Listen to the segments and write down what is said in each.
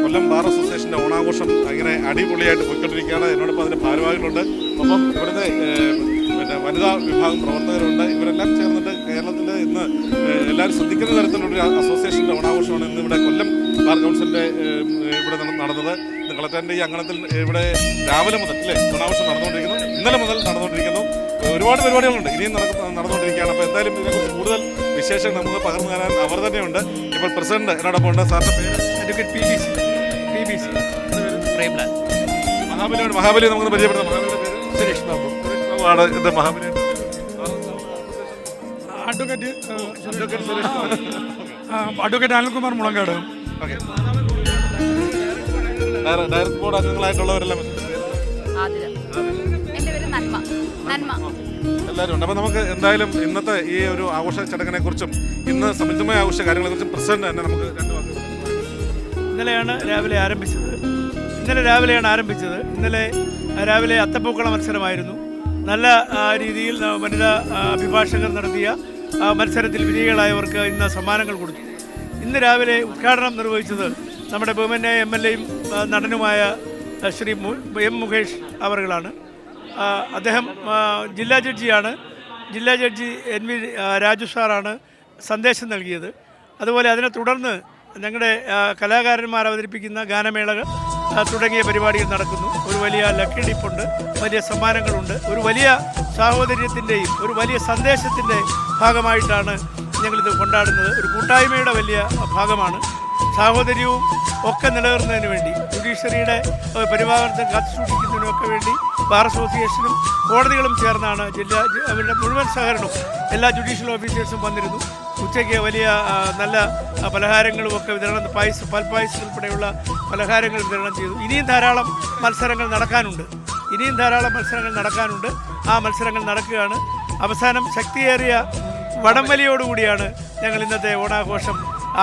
കൊല്ലം bar അസോസിയേഷൻ്റെ ഓണാഘോഷം ഇങ്ങനെ അടിപൊളിയായിട്ട് പോയിക്കൊണ്ടിരിക്കുകയാണ്. എന്നോടൊപ്പം അതിൻ്റെ ഭാരവാഹികളുണ്ട്. ഒപ്പം ഇവിടുത്തെ പിന്നെ വനിതാ വിഭാഗം പ്രവർത്തകരുണ്ട്. ഇവരെല്ലാം ചേർന്നിട്ട് കേരളത്തിൽ ഇന്ന് എല്ലാവരും ശ്രദ്ധിക്കുന്ന തരത്തിലുള്ള അസോസിയേഷൻ്റെ ഓണാഘോഷമാണ് ഇന്ന് ഇവിടെ കൊല്ലം ബാർ കൗൺസിലിൻ്റെ ഇവിടെ നടന്നത്. ഇന്ന് കളക്ടറിൻ്റെ ഈ അങ്കണത്തിൽ ഇവിടെ രാവിലെ മുതൽ അല്ലേ ഓണാഘോഷം നടന്നുകൊണ്ടിരിക്കുന്നു. ഇന്നലെ മുതൽ നടന്നുകൊണ്ടിരിക്കുന്നു. ഒരുപാട് പരിപാടികളുണ്ട്, ഇനിയും നടന്നുകൊണ്ടിരിക്കുകയാണ്. അപ്പോൾ എന്തായാലും ഇതിനെക്കുറിച്ച് കൂടുതൽ വിശേഷങ്ങൾ നമുക്ക് പകർന്നു തരാൻ അവർ തന്നെയുണ്ട്. ഇപ്പോൾ പ്രസിഡന്റ് എന്നോടൊപ്പം ഉണ്ട്. സാറിൻ്റെ പേര്? Advocate PBC Premlal. മഹാബലി നമുക്ക് പരിചയപ്പെടുത്താം. മഹാബലിയുടെ പേര് സുരേഷ് ബാബു ആണ്. ഇത് Mahabali advocate Anilkumar Mulankad. Okay, director board അംഗങ്ങളായിട്ടുള്ളവരെല്ലാം എല്ലാവരും ഉണ്ട്. അപ്പോൾ നമുക്ക് എന്തായാലും ഇന്നത്തെ ഈ ഒരു ആഘോഷ ചടങ്ങിനെ കുറിച്ചും ഇന്ന് സമുചിതമായ ആഘോഷ കാര്യങ്ങളെക്കുറിച്ചും പ്രസിഡന്റ് തന്നെ നമുക്ക് രണ്ട് വാക്ക്. ഇന്നലെ രാവിലെയാണ് ആരംഭിച്ചത്. ഇന്നലെ രാവിലെ അത്തപ്പൂക്കള മത്സരമായിരുന്നു. നല്ല രീതിയിൽ വനിതാ അഭിഭാഷകർ നടത്തിയ മത്സരത്തിൽ വിജയികളായവർക്ക് ഇന്ന് സമ്മാനങ്ങൾ കൊടുത്തു. ഇന്ന് രാവിലെ ഉദ്ഘാടനം നിർവഹിച്ചത് നമ്മുടെ ബഹുമാന്യ MLA-യും നടനുമായ ശ്രീ M. മുകേഷ് അവറുകളാണ്. അദ്ദേഹം ജില്ലാ ജഡ്ജിയാണ്. ജില്ലാ ജഡ്ജി NV രാജു സാറാണ് സന്ദേശം നൽകിയത്. അതുപോലെ അതിനെ തുടർന്ന് ഞങ്ങളുടെ കലാകാരന്മാർ അവതരിപ്പിക്കുന്ന ഗാനമേളകൾ തുടങ്ങിയ പരിപാടികൾ നടക്കുന്നു. ഒരു വലിയ ലക്കി ഡിപ്പുണ്ട്, വലിയ സമ്മാനങ്ങളുണ്ട്. ഒരു വലിയ സാഹോദര്യത്തിൻ്റെയും ഒരു വലിയ സന്ദേശത്തിൻ്റെ ഭാഗമായിട്ടാണ് ഞങ്ങളിത് കൊണ്ടാടുന്നത്. ഒരു കൂട്ടായ്മയുടെ വലിയ ഭാഗമാണ്. സാഹോദര്യവും ഒക്കെ നിലനിർത്തുന്നതിന് വേണ്ടി, ജുഡീഷ്യറിയുടെ പരിപാലനത്തെ കാത്തുസൂക്ഷിക്കുന്നതിനുമൊക്കെ വേണ്ടി ബാർ അസോസിയേഷനും കോടതികളും ചേർന്നാണ് അവരുടെ മുഴുവൻ സഹകരണവും എല്ലാ ജുഡീഷ്യൽ ഓഫീസേഴ്സും വന്നിരുന്നു. ഉച്ചയ്ക്ക് വലിയ നല്ല പലഹാരങ്ങളുമൊക്കെ വിതരണം, പാൽപ്പായസം ഉൾപ്പെടെയുള്ള പലഹാരങ്ങൾ വിതരണം ചെയ്തു. ഇനിയും ധാരാളം മത്സരങ്ങൾ നടക്കാനുണ്ട്. ആ മത്സരങ്ങൾ നടക്കുകയാണ്. അവസാനം ശക്തിയേറിയ വടംവലിയോടുകൂടിയാണ് ഞങ്ങൾ ഇന്നത്തെ ഓണാഘോഷം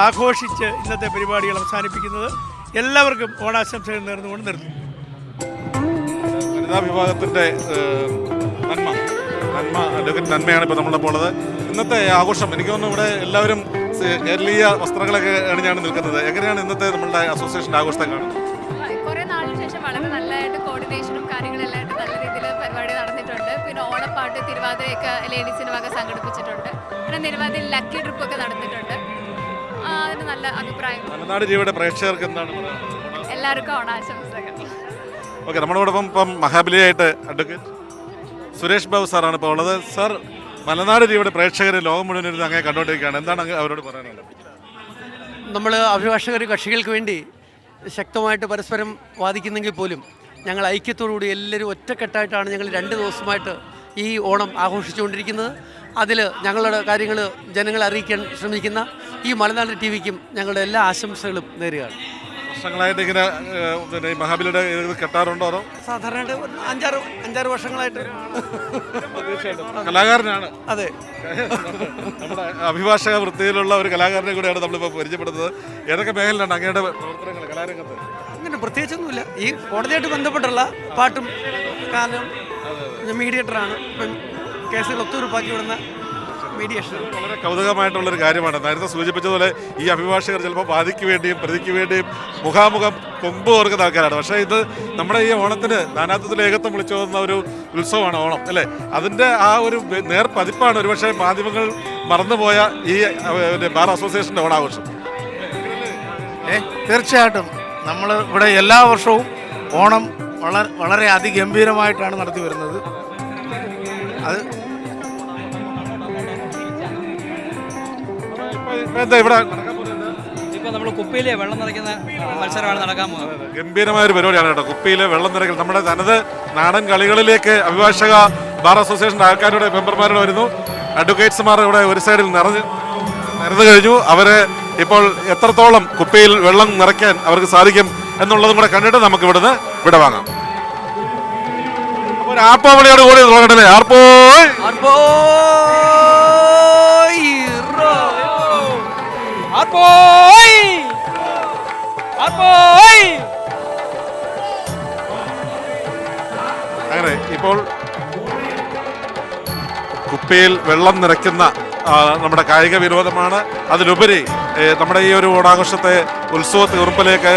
ആഘോഷിച്ച് ഇന്നത്തെ പരിപാടികൾ അവസാനിപ്പിക്കുന്നത്. എല്ലാവർക്കും ഓണാശംസകൾ നേർന്നുകൊണ്ട് നിർത്തുന്നു. വനിതാ വിഭാഗത്തിൻ്റെ നന്മയാണ് ഇപ്പോൾ നമ്മളെ പോളത്. ഇന്നത്തെ ആഘോഷം എനിക്ക് തോന്നുന്നു ഇവിടെ എല്ലാവരും കേരളീയ വസ്ത്രങ്ങളൊക്കെ അണിഞ്ഞാണ് നിൽക്കുന്നത്. എങ്ങനെയാണ് ഇന്നത്തെ നമ്മളുടെ അസോസിയേഷൻ്റെ ആഘോഷത്തെ കാണുന്നത്? കുറേ നാളിന് ശേഷം വളരെ നല്ലതായിട്ട് കോർഡിനേഷനും കാര്യങ്ങളെല്ലാം നല്ല രീതിയിൽ പരിപാടി നടന്നിട്ടുണ്ട്. പിന്നെ ഓണപ്പാട്ട്, തിരുവാതിരയൊക്കെ ലേഡീസിന് വക സംഘടിപ്പിച്ചിട്ടുണ്ട്. പിന്നെ നിരവധി ലക്കി ട്രിപ്പൊക്കെ നടന്നിട്ടുണ്ട്. അതിന് നല്ല അഭിപ്രായം. മലനാട് ടിവിയുടെ പ്രേക്ഷകർക്ക് എന്താണ് എല്ലാവർക്കും ഓണാശംസകൾ. ഓക്കെ, നമ്മളോടൊപ്പം ഇപ്പം മഹാബലിയായിട്ട് അഡ്വക്കേറ്റ് സുരേഷ് ബാബു സാറാണ് ഇപ്പോൾ ഉള്ളത്. സാർ, മലനാട് ടിവിയുടെ പ്രേക്ഷകർ ലോകം മുഴുവൻ ഇരുന്ന് അങ്ങനെ കണ്ടുകൊണ്ടിരിക്കുകയാണ്. എന്താണ് അവരോട് പറയാനുള്ളത്? നമ്മൾ അഭിഭാഷകർ കക്ഷികൾക്ക് വേണ്ടി ശക്തമായിട്ട് പരസ്പരം വാദിക്കുന്നെങ്കിൽ പോലും ഞങ്ങൾ ഐക്യത്തോടുകൂടി എല്ലാവരും ഒറ്റക്കെട്ടായിട്ടാണ് ഞങ്ങൾ 2 ദിവസമായിട്ട് ഈ ഓണം ആഘോഷിച്ചുകൊണ്ടിരിക്കുന്നത്. അതിൽ ഞങ്ങളുടെ കാര്യങ്ങൾ ജനങ്ങളെ അറിയിക്കാൻ ശ്രമിക്കുന്ന ഈ മലനാട് ടിവിക്കും ഞങ്ങളുടെ എല്ലാ ആശംസകളും നേരുകയാണ്. വർഷങ്ങളായിട്ട് ഇങ്ങനെ പിന്നെ മഹാബലിയുടെ കെട്ടാറുണ്ടോ? അതോ സാധാരണയായിട്ട് 5-6 വർഷങ്ങളായിട്ട് കലാകാരനാണ്. അതെ, നമ്മുടെ അഭിഭാഷക വൃത്തിയിലുള്ള ഒരു കലാകാരനെ കൂടെയാണ് നമ്മളിപ്പോൾ പരിചയപ്പെടുന്നത്. ഏതൊക്കെ മേഖലയിലാണ് അങ്ങയുടെ പ്രവർത്തനങ്ങൾ കലാരംഗത്ത്? അങ്ങനെ പ്രത്യേകിച്ചൊന്നുമില്ല. ഈ കോടതിയായിട്ട് ബന്ധപ്പെട്ടുള്ള പാട്ടും ഗാനം, മീഡിയേറ്ററാണ്. ഇപ്പം കേസുകൾ ഒത്തുതീർപ്പാക്കി വിടുന്ന മീഡിയേഷൻ. വളരെ കൗതുകമായിട്ടുള്ളൊരു കാര്യമാണ്. നേരത്തെ സൂചിപ്പിച്ചതുപോലെ ഈ അഭിഭാഷകർ ചിലപ്പോൾ വാദിക്ക് വേണ്ടിയും പ്രതിക്ക് വേണ്ടിയും മുഖാമുഖം കൊമ്പ് ഓർക്കുന്ന ആൾക്കാരാണ്. പക്ഷേ ഇത് നമ്മുടെ ഈ ഓണത്തിന് നാനാത്വത്തിൽ ഏകത്വം വിളിച്ചു പോകുന്ന ഒരു ഉത്സവമാണ് ഓണം, അല്ലേ? അതിൻ്റെ ആ ഒരു നേർ പതിപ്പാണ് ഒരുപക്ഷെ മാധ്യമങ്ങൾ മറന്നുപോയ ഈ ബാർ അസോസിയേഷൻ്റെ ഓണാഘോഷം. തീർച്ചയായിട്ടും നമ്മൾ ഇവിടെ എല്ലാ വർഷവും ഓണം വളരെ അതിഗംഭീരമായിട്ടാണ് നടത്തി വരുന്നത്. അത് ഇപ്പൊ നമ്മൾ കുപ്പിയിലെ വെള്ളം നിറയ്ക്കുന്ന മത്സരമാണ് നടക്കാൻ പോകുന്നത്. ഗംഭീരമായൊരു പരിപാടിയാണ് കേട്ടോ, കുപ്പിയിലെ വെള്ളം നിറയ്ക്കൽ. നമ്മുടെ തനത് നാടൻ കളികളിലേക്ക് അഭിഭാഷക ബാർ അസോസിയേഷൻ്റെ ആൾക്കാരുടെ മെമ്പർമാരുടെ വരുന്നു. അഡ്വക്കേറ്റ്സുമാർ ഇവിടെ ഒരു സൈഡിൽ നിരന്നു കഴിഞ്ഞു. അവരെ ഇപ്പോൾ എത്രത്തോളം കുപ്പിയിൽ വെള്ളം നിറയ്ക്കാൻ അവർക്ക് സാധിക്കും എന്നുള്ളതും കൂടെ കണ്ടിട്ട് നമുക്ക് ഇവിടുന്ന് വിടവാങ്ങാം. അപ്പോൾ ആർപ്പോ വിളിയോട് കൂടി തുടങ്ങണ്ടല്ലേ? ആർപ്പോ അങ്ങനെ ഇപ്പോൾ കുപ്പിയിൽ വെള്ളം നിറയ്ക്കുന്ന നമ്മുടെ കായിക വിനോദമാണ്. അതിലുപരി നമ്മുടെ ഈ ഒരു ഓണാഘോഷത്തെ ഉത്സവ തീർപ്പിലേക്ക്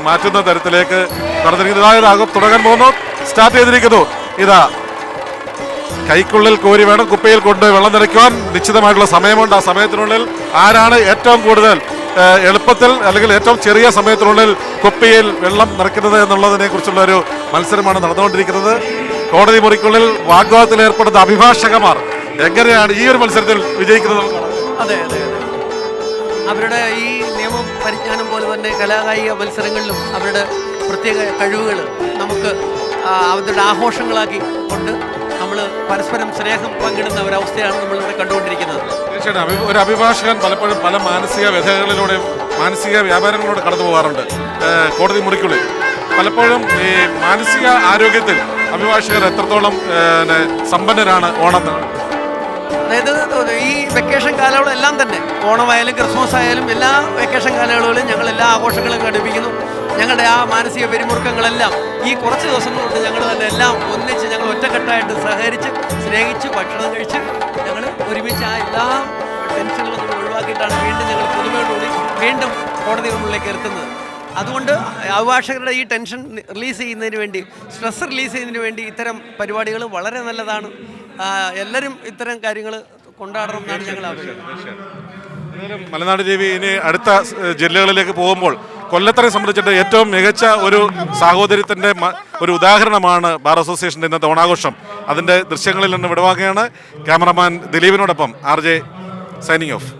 മാറ്റുന്ന തരത്തിലേക്ക് നടന്നിരിക്കുന്നത്. ഇതായത് തുടങ്ങാൻ പോകുന്നു, സ്റ്റാർട്ട് ചെയ്തിരിക്കുന്നു. ഇതാ കൈക്കുള്ളിൽ കോരി വേണം കുപ്പയിൽ കൊണ്ട് വെള്ളം നിറയ്ക്കുവാൻ നിശ്ചിതമായിട്ടുള്ള സമയമുണ്ട്. ആ സമയത്തിനുള്ളിൽ ആരാണ് ഏറ്റവും കൂടുതൽ എളുപ്പത്തിൽ അല്ലെങ്കിൽ ഏറ്റവും ചെറിയ സമയത്തിനുള്ളിൽ കുപ്പിയിൽ വെള്ളം നിറയ്ക്കുന്നത് എന്നുള്ളതിനെ കുറിച്ചുള്ള ഒരു മത്സരമാണ് നടന്നുകൊണ്ടിരിക്കുന്നത്. കോടതി മുറിക്കുള്ളിൽ വാഗ്വാദത്തിൽ ഏർപ്പെടുന്ന അഭിഭാഷകന്മാർ എങ്ങനെയാണ് ഈ ഒരു മത്സരത്തിൽ വിജയിക്കുന്നത്? അതെ അതെ അതെ, അവരുടെ ഈ നിയമ പരിജ്ഞാനം പോലെ തന്നെ കലാകായിക മത്സരങ്ങളിലും അവരുടെ പ്രത്യേക കഴിവുകൾ നമുക്ക് അവരുടെ ആഘോഷങ്ങളാക്കി കൊണ്ട് നമ്മൾ പരസ്പരം സ്നേഹം പങ്കിടുന്ന ഒരവസ്ഥയാണ് നമ്മളിവിടെ കണ്ടുകൊണ്ടിരിക്കുന്നത്. തീർച്ചയായിട്ടും ഒരു അഭിഭാഷകൻ പലപ്പോഴും പല മാനസിക വ്യഥകളിലൂടെയും മാനസിക വ്യാപാരങ്ങളിലൂടെ കടന്നു പോകാറുണ്ട്. കോടതി മുറിക്കുള്ളിൽ പലപ്പോഴും ഈ മാനസിക ആരോഗ്യത്തിൽ അഭിഭാഷകർ എത്രത്തോളം സമ്പന്നരാണ് ഓണം? അതായത് ഈ വെക്കേഷൻ കാലയളവെല്ലാം തന്നെ ഓണമായാലും ക്രിസ്മസ് ആയാലും എല്ലാ വെക്കേഷൻ കാലയളവിലും ഞങ്ങൾ എല്ലാ ആഘോഷങ്ങളും ഘടിപ്പിക്കുന്നു. ഞങ്ങളുടെ ആ മാനസിക പിരിമുറുക്കങ്ങളെല്ലാം ഈ കുറച്ച് ദിവസം കൊണ്ട് ഞങ്ങൾ തന്നെ എല്ലാം ഒന്നിച്ച് ഞങ്ങൾ ഒറ്റക്കെട്ടായിട്ട് സഹകരിച്ച് സ്നേഹിച്ച് ഭക്ഷണം കഴിച്ച് ഞങ്ങൾ ഒരുമിച്ച് ആ എല്ലാ ടെൻഷനുകളും നമ്മൾ ഒഴിവാക്കിയിട്ടാണ് വീണ്ടും ഞങ്ങൾ പുതുമയോടുകൂടി വീണ്ടും കോടതി മുന്നിലേക്ക് എത്തുന്നത്. അതുകൊണ്ട് അഭിഭാഷകരുടെ ഈ ടെൻഷൻ റിലീസ് ചെയ്യുന്നതിന് വേണ്ടി, സ്ട്രെസ് റിലീസ് ചെയ്യുന്നതിന് വേണ്ടി ഇത്തരം പരിപാടികൾ വളരെ നല്ലതാണ്. എല്ലാവരും ഇത്തരം കാര്യങ്ങൾ കൊണ്ടാടണം എന്നാണ് ഞങ്ങൾ ആഗ്രഹിക്കുന്നത്. മലനാട് ദേവി ഇനി അടുത്ത ജില്ലകളിലേക്ക് പോകുമ്പോൾ കൊല്ലത്തിനെ സംബന്ധിച്ചിട്ട് ഏറ്റവും മികച്ച ഒരു സാഹോദര്യത്തിൻ്റെ ഒരു ഉദാഹരണമാണ് ബാർ അസോസിയേഷൻ്റെ ഇന്നത്തെ ഓണാഘോഷം. അതിൻ്റെ ദൃശ്യങ്ങളിൽ നിന്ന് വിടവാക്കുകയാണ്. ക്യാമറമാൻ ദിലീപിനോടൊപ്പം RJ സൈനിങ് ഓഫ്.